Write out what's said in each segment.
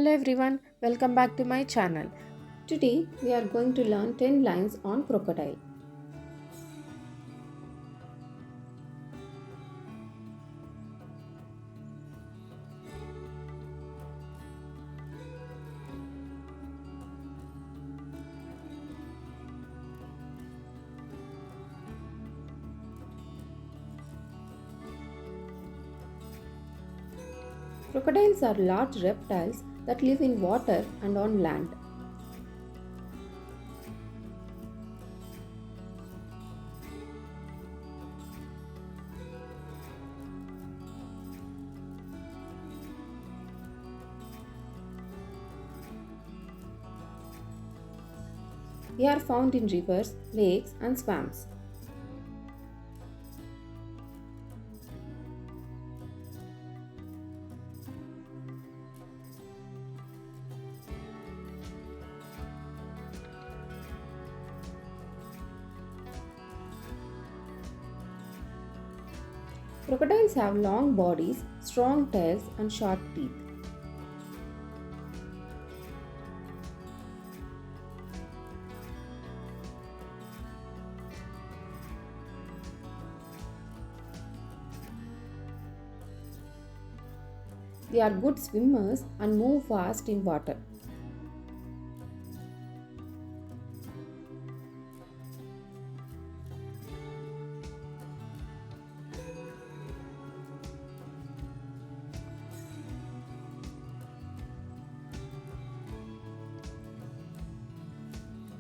Hello everyone, welcome back to my channel. Today we are going to learn 10 lines on crocodile. Crocodiles are large reptiles that live in water and on land. They are found in rivers, lakes and swamps. Crocodiles have long bodies, strong tails and sharp teeth. They are good swimmers and move fast in water.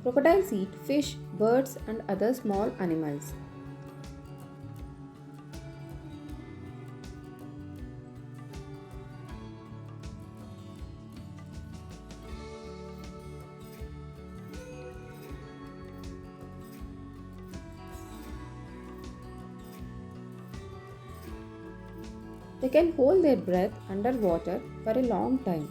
Crocodiles eat fish, birds and other small animals. They can hold their breath underwater for a long time.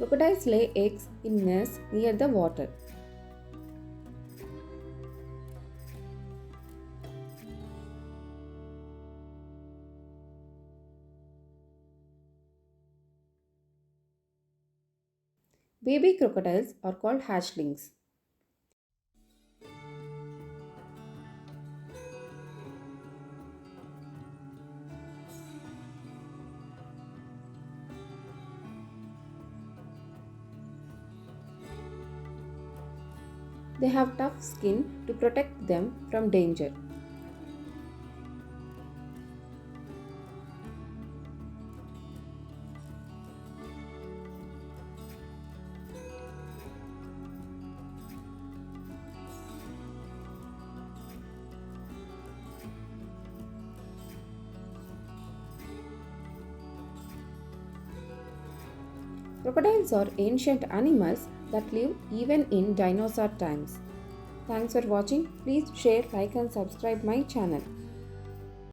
Crocodiles lay eggs in nests near the water. Baby crocodiles are called hatchlings. They have tough skin to protect them from danger. Crocodiles are ancient animals that live even in dinosaur times. Thanks for watching. Please share, like and subscribe my channel.